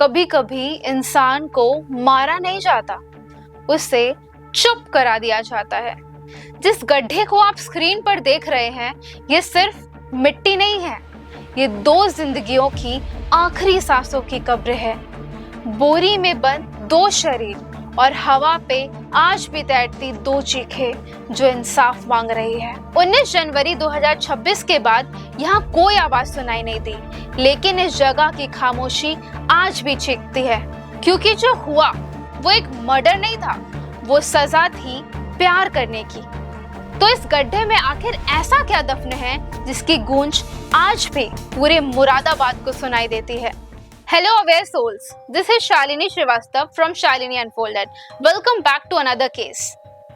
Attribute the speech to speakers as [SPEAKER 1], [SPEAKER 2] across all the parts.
[SPEAKER 1] कभी कभी इंसान को मारा नहीं जाता, उसे चुप करा दिया जाता है। जिस गड्ढे को आप स्क्रीन पर देख रहे हैं, ये सिर्फ मिट्टी नहीं है, ये 2 जिंदगियों की आखिरी सांसों की कब्र है। बोरी में बंद 2 शरीर और हवा पे आज भी तैरती 2 चीखें जो इंसाफ मांग रही है। 19 जनवरी 2026 के बाद यहाँ कोई आवाज सुनाई नहीं दी, लेकिन इस जगह की खामोशी आज भी चीखती है, क्योंकि जो हुआ वो एक मर्डर नहीं था, वो सजा थी प्यार करने की। तो इस गड्ढे में आखिर ऐसा क्या दफन है जिसकी गूंज आज भी पूरे मुरादाबाद को सुनाई देती है। Hello aware souls, this is Shalini Srivastava from Shalini Unfolded. Welcome back to another case.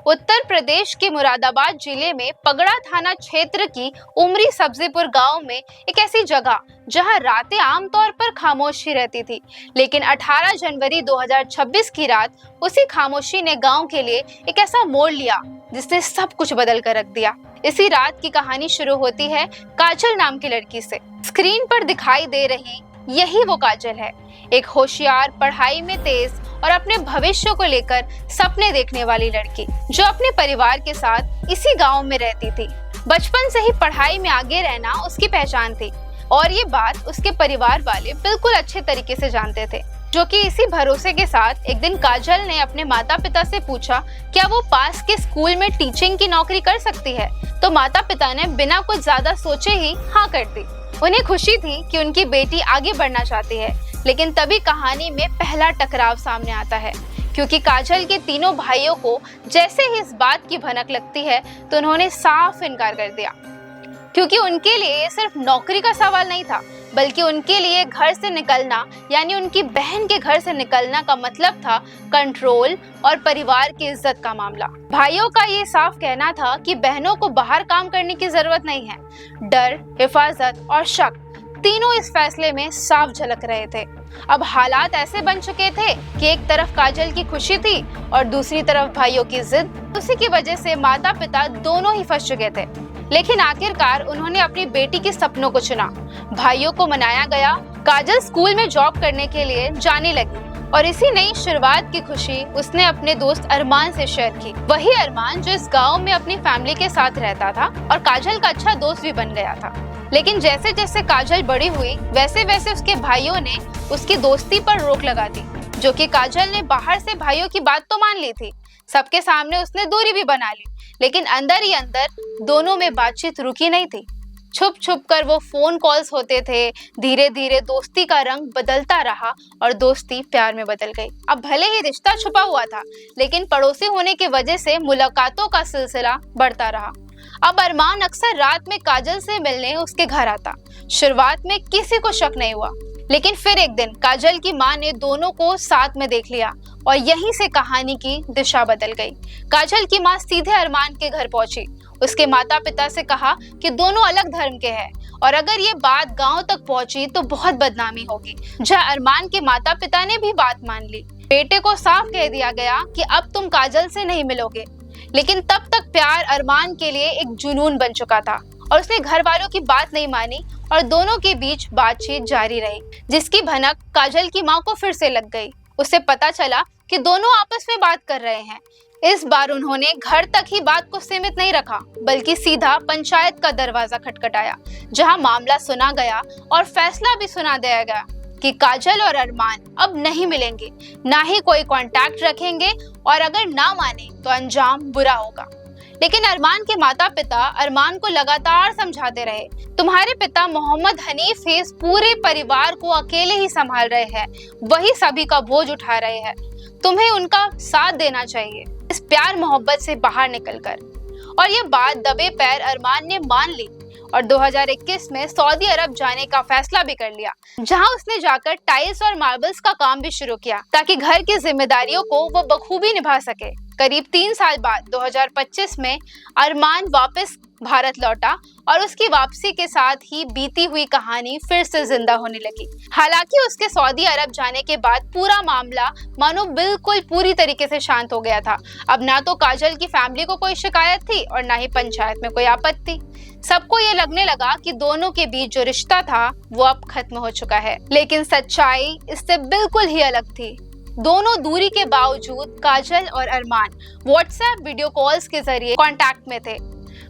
[SPEAKER 1] Uttar Pradesh के मुरादाबाद जिले में पगड़ा थाना क्षेत्र की उमरी सब्जीपुर गांव में एक ऐसी जगह जहां रातें आमतौर पर खामोशी रहती थी, लेकिन 18 जनवरी 2026 की रात उसी खामोशी ने गांव के लिए एक ऐसा मोड़ लिया जिसने सब कुछ बदल कर रख दिया। इसी रात की कहानी शुरू होती है काजल नाम की लड़की से। स्क्रीन पर दिखाई दे रही यही वो काजल है, एक होशियार, पढ़ाई में तेज और अपने भविष्य को लेकर सपने देखने वाली लड़की, जो अपने परिवार के साथ इसी गांव में रहती थी। बचपन से ही पढ़ाई में आगे रहना उसकी पहचान थी और ये बात उसके परिवार वाले बिल्कुल अच्छे तरीके से जानते थे, जो कि इसी भरोसे के साथ एक दिन काजल ने अपने माता पिता से पूछा क्या वो पास के स्कूल में टीचिंग की नौकरी कर सकती है। तो माता पिता ने बिना कुछ ज्यादा सोचे ही हाँ कर दी। उन्हें खुशी थी कि उनकी बेटी आगे बढ़ना चाहती है, लेकिन तभी कहानी में पहला टकराव सामने आता है, क्योंकि काजल के तीनों भाइयों को जैसे ही इस बात की भनक लगती है तो उन्होंने साफ इनकार कर दिया, क्योंकि उनके लिए ये सिर्फ नौकरी का सवाल नहीं था, बल्कि उनके लिए घर से निकलना यानी उनकी बहन के घर से निकलना का मतलब था कंट्रोल और परिवार की इज्जत का मामला। भाइयों का ये साफ कहना था कि बहनों को बाहर काम करने की जरूरत नहीं है। डर, हिफाजत और शक तीनों इस फैसले में साफ झलक रहे थे। अब हालात ऐसे बन चुके थे कि एक तरफ काजल की खुशी थी और दूसरी तरफ भाइयों की जिद। उसी की वजह से माता पिता दोनों ही फंस चुके थे, लेकिन आखिरकार उन्होंने अपनी बेटी के सपनों को चुना। भाइयों को मनाया गया, काजल स्कूल में जॉब करने के लिए जाने लगी और इसी नई शुरुआत की खुशी उसने अपने दोस्त अरमान से शेयर की। वही अरमान जो इस गांव में अपनी फैमिली के साथ रहता था और काजल का अच्छा दोस्त भी बन गया था। लेकिन जैसे जैसे काजल बड़ी हुई, वैसे वैसे उसके भाइयों ने उसकी दोस्ती पर रोक लगा दी, जो कि काजल ने बाहर से भाइयों की बात तो मान ली थी, सबके सामने उसने दूरी भी बना ली, लेकिन अंदर ही अंदर दोनों में बातचीत रुकी नहीं थी। छुप छुप कर वो फोन कॉल्स होते थे। धीरे धीरे दोस्ती का रंग बदलता रहा और दोस्ती प्यार में बदल गई। अब भले ही रिश्ता छुपा हुआ था, लेकिन पड़ोसी होने की वजह से मुलाकातों का सिलसिला बढ़ता रहा। अब अरमान अक्सर रात में काजल से मिलने उसके घर आता। शुरुआत में किसी को शक नहीं हुआ, लेकिन फिर एक दिन काजल की माँ ने दोनों को साथ में देख लिया और यहीं से कहानी की दिशा बदल गई। काजल की माँ सीधे अरमान के घर पहुंची, उसके माता पिता से कहा कि दोनों अलग धर्म के हैं और अगर ये बात गांव तक पहुंची तो बहुत बदनामी होगी। जहाँ अरमान के माता पिता ने भी बात मान ली। बेटे को साफ कह दिया गया कि अब तुम काजल से नहीं मिलोगे, लेकिन तब तक प्यार अरमान के लिए एक जुनून बन चुका था और उसने घर वालों की बात नहीं मानी और दोनों के बीच बातचीत जारी रही, जिसकी भनक काजल की माँ को फिर से लग गई। उसे पता चला कि दोनों आपस में बात कर रहे हैं। इस बार उन्होंने घर तक ही बात को सीमित नहीं रखा, बल्कि सीधा पंचायत का दरवाजा खटखटाया, जहां मामला सुना गया और फैसला भी सुना दिया गया कि काजल और अरमान अब नहीं मिलेंगे, ना ही कोई कांटेक्ट रखेंगे और अगर ना माने तो अंजाम बुरा होगा। लेकिन अरमान के माता पिता अरमान को लगातार समझाते रहे, तुम्हारे पिता मोहम्मद हनीफ ही इस पूरे परिवार को अकेले ही संभाल रहे हैं, वही सभी का बोझ उठा रहे हैं, तुम्हें उनका साथ देना चाहिए इस प्यार मोहब्बत से बाहर निकलकर। और ये बात दबे पैर अरमान ने मान ली और 2021 में सऊदी अरब जाने का फैसला भी कर लिया, जहां उसने जाकर टाइल्स और मार्बल्स का काम भी शुरू किया ताकि घर की जिम्मेदारियों को वो बखूबी निभा सके। करीब 3 साल बाद 2025 में अरमान वापस भारत लौटा और उसकी वापसी के साथ ही बीती हुई कहानी फिर से जिंदा होने लगी। हालांकि उसके सऊदी अरब जाने के बाद पूरा मामला मानो बिल्कुल पूरी तरीके से शांत हो गया था। अब ना तो काजल की फैमिली को कोई शिकायत थी और ना ही पंचायत में कोई आपत्ति। सबको ये लगने लगा कि दोनों के बीच जो रिश्ता था वो अब खत्म हो चुका है। लेकिन सच्चाई इससे बिल्कुल ही अलग थी। दोनों दूरी के बावजूद काजल और अरमान व्हाट्सएप वीडियो कॉल्स के जरिए कांटेक्ट में थे,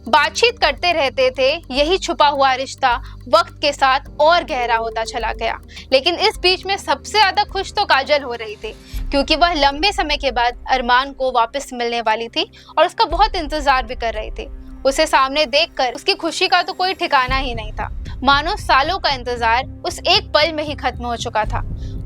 [SPEAKER 1] बातचीत करते रहते थे। यही छुपा हुआ रिश्ता वक्त के साथ और गहरा होता चला गया। लेकिन इस बीच में सबसे ज्यादा खुश तो काजल हो रही थी, क्योंकि वह लंबे समय के बाद अरमान को वापस मिलने वाली थी और उसका बहुत इंतजार भी कर रही थी। उसे सामने देखकर उसकी खुशी का तो कोई ठिकाना ही नहीं था। मानो सालों का इंतजार उस एक पल में ही खत्म हो चुका था।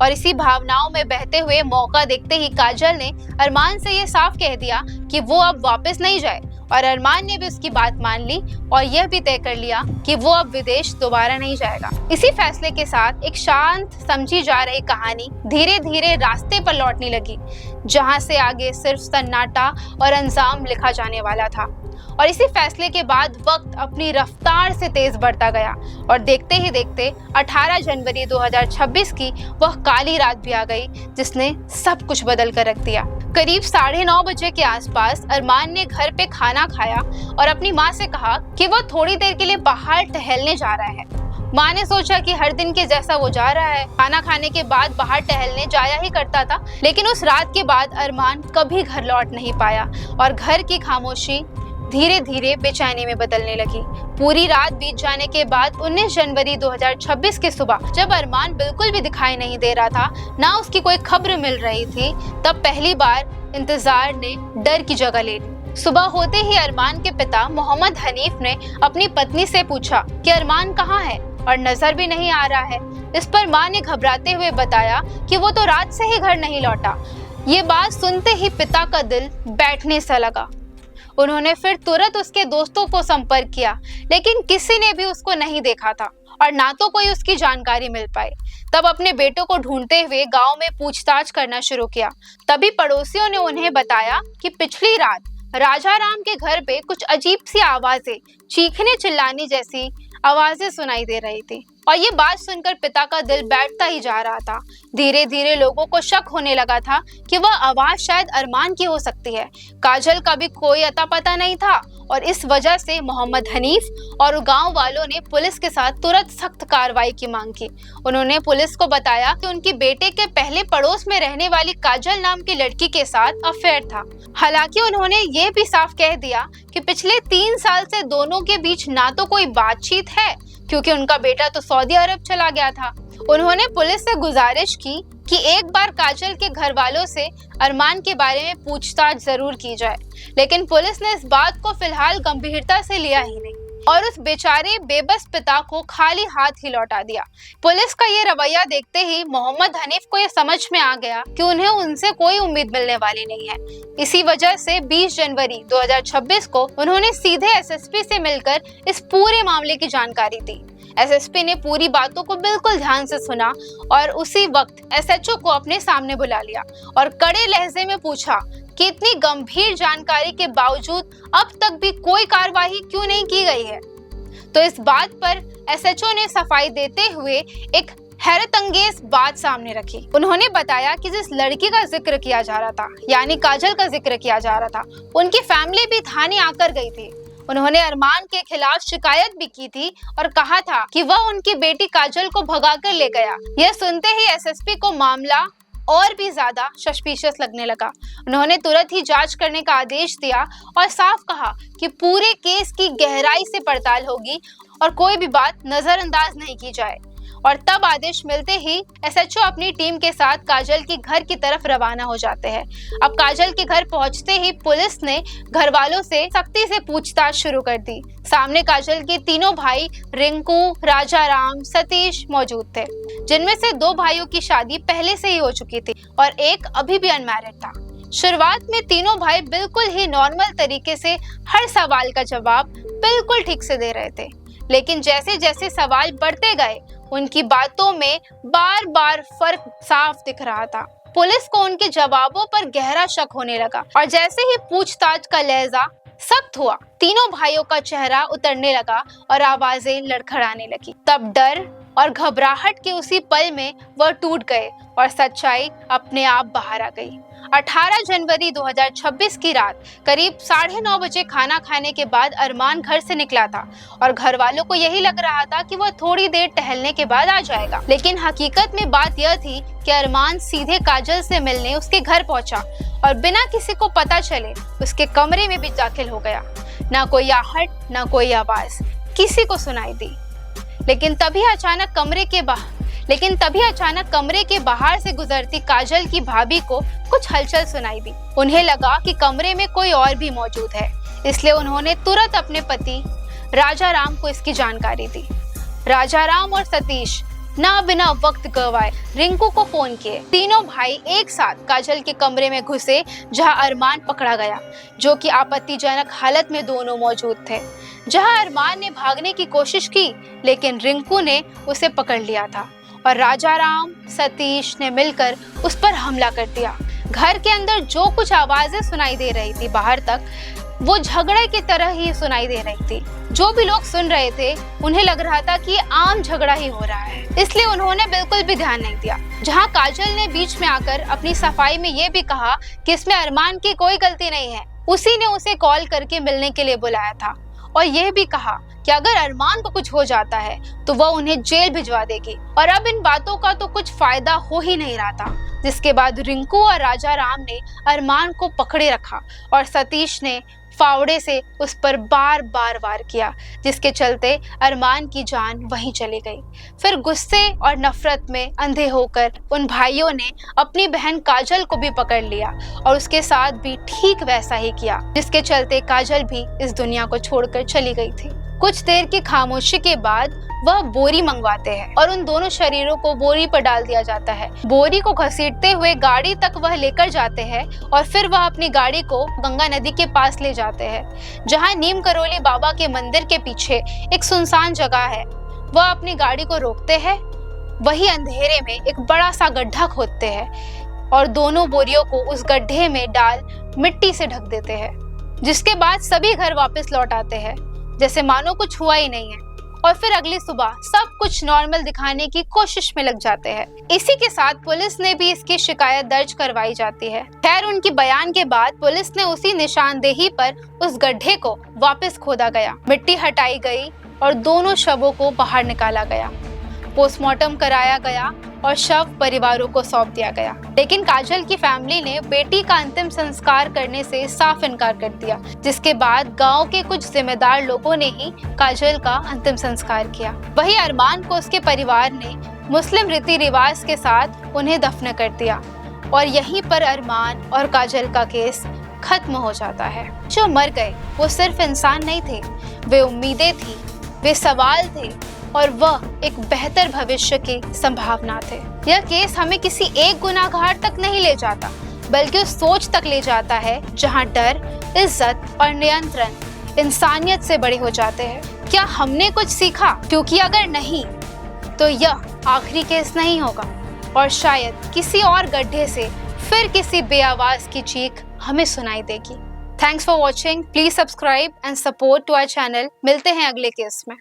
[SPEAKER 1] और इसी भावनाओं में बहते हुए मौका देखते ही काजल ने अरमान से ये साफ कह दिया कि वो अब वापस नहीं जाए, और अरमान ने भी उसकी बात मान ली और यह भी तय कर लिया कि वो अब विदेश दोबारा नहीं जाएगा। इसी फैसले के साथ एक शांत समझी जा रही कहानी धीरे धीरे रास्ते पर लौटने लगी, जहां से आगे सिर्फ सन्नाटा और अंजाम लिखा जाने वाला था। और इसी फैसले के बाद वक्त अपनी रफ्तार से तेज बढ़ता गया और देखते ही देखते 18 जनवरी 2026 की वह काली रात भी आ गई, जिसने सब कुछ बदल कर रख दिया। करीब 9:30 बजे के आसपास अरमान ने घर पे खाना खाया और अपनी माँ से कहा कि वो थोड़ी देर के लिए बाहर टहलने जा रहा है। माँ ने सोचा कि हर दिन के जैसा वो जा रहा है, खाना खाने के बाद बाहर टहलने जाया ही करता था। लेकिन उस रात के बाद अरमान कभी घर लौट नहीं पाया और घर की खामोशी धीरे धीरे बेचैनी में बदलने लगी। पूरी रात बीत जाने के बाद 19 जनवरी 2026 की सुबह, जब अरमान बिल्कुल भी दिखाई नहीं दे रहा था, ना उसकी कोई खबर मिल रही थी, तब पहली बार इंतजार ने डर की जगह ले ली। सुबह होते ही अरमान के पिता मोहम्मद हनीफ ने अपनी पत्नी से पूछा कि अरमान कहाँ है और नजर भी नहीं आ रहा है। इस पर माँ ने घबराते हुए बताया कि वो तो रात से ही घर नहीं लौटा। ये बात सुनते ही पिता का दिल बैठने सा लगा। उन्होंने फिर तुरंत उसके दोस्तों को संपर्क किया, लेकिन किसी ने भी उसको नहीं देखा था और ना तो कोई उसकी जानकारी मिल पाई। तब अपने बेटों को ढूंढते हुए गांव में पूछताछ करना शुरू किया। तभी पड़ोसियों ने उन्हें बताया कि पिछली रात राजा राम के घर पे कुछ अजीब सी आवाजें, चीखने चिल्लाने जैसी आवाजें सुनाई दे रही थी। और ये बात सुनकर पिता का दिल बैठता ही जा रहा था। धीरे धीरे लोगों को शक होने लगा था कि वह आवाज शायद अरमान की हो सकती है। काजल का भी कोई अता पता नहीं था और इस वजह से मोहम्मद हनीफ और गांव वालों ने पुलिस के साथ तुरंत सख्त कार्रवाई की मांग की। उन्होंने पुलिस को बताया कि उनकी बेटे के पहले पड़ोस में रहने वाली काजल नाम की लड़की के साथ अफेयर था। हालांकि उन्होंने ये भी साफ कह दिया कि पिछले 3 साल से दोनों के बीच ना तो कोई बातचीत है, क्योंकि उनका बेटा तो सऊदी अरब चला गया था। उन्होंने पुलिस से गुजारिश की कि एक बार काजल के घर वालों से अरमान के बारे में पूछताछ जरूर की जाए, लेकिन पुलिस ने इस बात को फिलहाल गंभीरता से लिया ही नहीं और उस बेचारे बेबस पिता को खाली हाथ ही लौटा दिया। पुलिस का ये रवैया देखते ही मोहम्मद हनीफ को ये समझ में आ गया कि उन्हें उनसे कोई उम्मीद मिलने वाली नहीं है। इसी वजह से 20 जनवरी 2026 को उन्होंने सीधे एसएसपी से मिलकर इस पूरे मामले की जानकारी दी। एसएसपी ने पूरी बातों को बिल्कुल ध्यान से सुना और उसी वक्त एसएचओ को अपने सामने बुला लिया और कड़े लहजे में पूछा कि इतनी गंभीर जानकारी के बावजूद अब तक भी कोई कार्रवाई क्यों नहीं की गई है। तो इस बात पर एसएचओ ने सफाई देते हुए एक हैरत अंगेज बात सामने रखी। उन्होंने बताया कि जिस लड़की का जिक्र किया जा रहा था, यानी काजल का जिक्र किया जा रहा था, उनकी फैमिली भी थाने आकर गई थी। उन्होंने अरमान के खिलाफ शिकायत भी की थी और कहा था कि वह उनकी बेटी काजल को भगाकर ले गया। यह सुनते ही एसएसपी को मामला और भी ज्यादा सस्पिशियस लगने लगा। उन्होंने तुरंत ही जांच करने का आदेश दिया और साफ कहा कि पूरे केस की गहराई से पड़ताल होगी और कोई भी बात नजरअंदाज नहीं की जाए। और तब आदेश मिलते ही एसएचओ अपनी टीम के साथ काजल के घर की तरफ रवाना हो जाते हैं। अब काजल के घर पहुंचते ही पुलिस ने घर वालों से सख्ती से पूछताछ शुरू कर दी। सामने काजल के तीनों भाई रिंकू, राजा राम, सतीश मौजूद थे, जिनमें से 2 भाइयों की शादी पहले से ही हो चुकी थी और एक अभी भी अनमैरिड था। शुरुआत में तीनों भाई बिल्कुल ही नॉर्मल तरीके से हर सवाल का जवाब बिल्कुल ठीक से दे रहे थे, लेकिन जैसे जैसे सवाल बढ़ते गए उनकी बातों में बार बार फर्क साफ दिख रहा था। पुलिस को उनके जवाबों पर गहरा शक होने लगा और जैसे ही पूछताछ का लहजा सख्त हुआ, तीनों भाइयों का चेहरा उतरने लगा और आवाजें लड़खड़ाने लगी। तब डर और घबराहट के उसी पल में वह टूट गए और सच्चाई अपने आप बाहर आ गई। 18 जनवरी 2026 की रात करीब 9:30 बजे खाना खाने के बाद अरमान घर से निकला था और घर वालों को यही लग रहा था कि वह थोड़ी देर टहलने के बाद आ जाएगा। लेकिन हकीकत में बात यह थी कि अरमान सीधे काजल से मिलने उसके घर पहुंचा और बिना किसी को पता चले उसके कमरे में भी दाखिल हो गया। ना कोई आहट, ना कोई आवाज किसी को सुनाई दी। लेकिन तभी अचानक कमरे के बाहर से गुजरती काजल की भाभी को कुछ हलचल सुनाई दी। उन्हें लगा कि कमरे में कोई और भी मौजूद है, इसलिए उन्होंने तुरंत अपने पति राजाराम को इसकी जानकारी दी। राजाराम और सतीश ना बिना वक्त गवाए रिंकू को फोन किए। तीनों भाई एक साथ काजल के कमरे में घुसे जहां अरमान पकड़ा गया, जो कि आपत्तिजनक हालत में दोनों मौजूद थे। जहां अरमान ने भागने की कोशिश की, लेकिन रिंकू ने उसे पकड़ लिया था और राजाराम, सतीश ने मिलकर उस पर हमला कर दिया। घर के अंदर जो कुछ आवाजें सुनाई दे रही थी बाहर तक, वो झगड़े की तरह ही सुनाई दे रही थी। जो भी लोग सुन रहे थे उन्हें लग रहा था कि आम झगड़ा ही हो रहा है, इसलिए उन्होंने बिल्कुल भी ध्यान नहीं दिया। जहां काजल ने बीच में आकर अपनी सफाई में ये भी कहा कि इसमें अरमान की कोई गलती नहीं है, उसी ने उसे कॉल करके मिलने के लिए बुलाया था और यह भी कहा कि अगर अरमान को कुछ हो जाता है तो वह उन्हें जेल भिजवा देगी। और अब इन बातों का तो कुछ फायदा हो ही नहीं रहा था। जिसके बाद रिंकू और राजाराम ने अरमान को पकड़े रखा और सतीश ने फावड़े से उस पर बार बार वार किया, जिसके चलते अरमान की जान वहीं चली गई। फिर गुस्से और नफरत में अंधे होकर उन भाइयों ने अपनी बहन काजल को भी पकड़ लिया और उसके साथ भी ठीक वैसा ही किया, जिसके चलते काजल भी इस दुनिया को छोड़कर चली गई थी। कुछ देर की खामोशी के बाद वह बोरी मंगवाते हैं और उन दोनों शरीरों को बोरी पर डाल दिया जाता है। बोरी को घसीटते हुए गाड़ी तक वह लेकर जाते हैं और फिर वह अपनी गाड़ी को गंगा नदी के पास ले जाते हैं, जहां नीम करोली बाबा के मंदिर के पीछे एक सुनसान जगह है। वह अपनी गाड़ी को रोकते हैं, वही अंधेरे में एक बड़ा सा गड्ढा खोदते हैं और दोनों बोरियों को उस गड्ढे में डाल मिट्टी से ढक देते हैं। जिसके बाद सभी घर वापस लौट आते हैं जैसे मानो कुछ हुआ ही नहीं है और फिर अगली सुबह सब कुछ नॉर्मल दिखाने की कोशिश में लग जाते हैं। इसी के साथ पुलिस ने भी इसकी शिकायत दर्ज करवाई जाती है। खैर, उनकी बयान के बाद पुलिस ने उसी निशानदेही पर उस गड्ढे को वापस खोदा गया, मिट्टी हटाई गई और दोनों शवों को बाहर निकाला गया। पोस्टमार्टम कराया गया और शव परिवारों को सौंप दिया गया। लेकिन काजल की फैमिली ने बेटी का अंतिम संस्कार करने से साफ इनकार कर दिया, जिसके बाद गांव के कुछ जिम्मेदार लोगों ने ही काजल का अंतिम संस्कार किया। वहीं अरमान को उसके परिवार ने मुस्लिम रीति रिवाज के साथ उन्हें दफन कर दिया और यहीं पर अरमान और काजल का केस खत्म हो जाता है। जो मर गए वो सिर्फ इंसान नहीं थे, वे उम्मीदें थी, वे सवाल थे और वह एक बेहतर भविष्य की संभावना थे। यह केस हमें किसी एक गुनाहगार तक नहीं ले जाता, बल्कि उस सोच तक ले जाता है जहां डर, इज्जत और नियंत्रण इंसानियत से बड़े हो जाते हैं। क्या हमने कुछ सीखा? क्योंकि अगर नहीं तो यह आखिरी केस नहीं होगा और शायद किसी और गड्ढे से फिर किसी बेआवाज की चीख हमें सुनाई देगी। Thanks for watching. Please subscribe and support to our channel. मिलते हैं अगले केस में।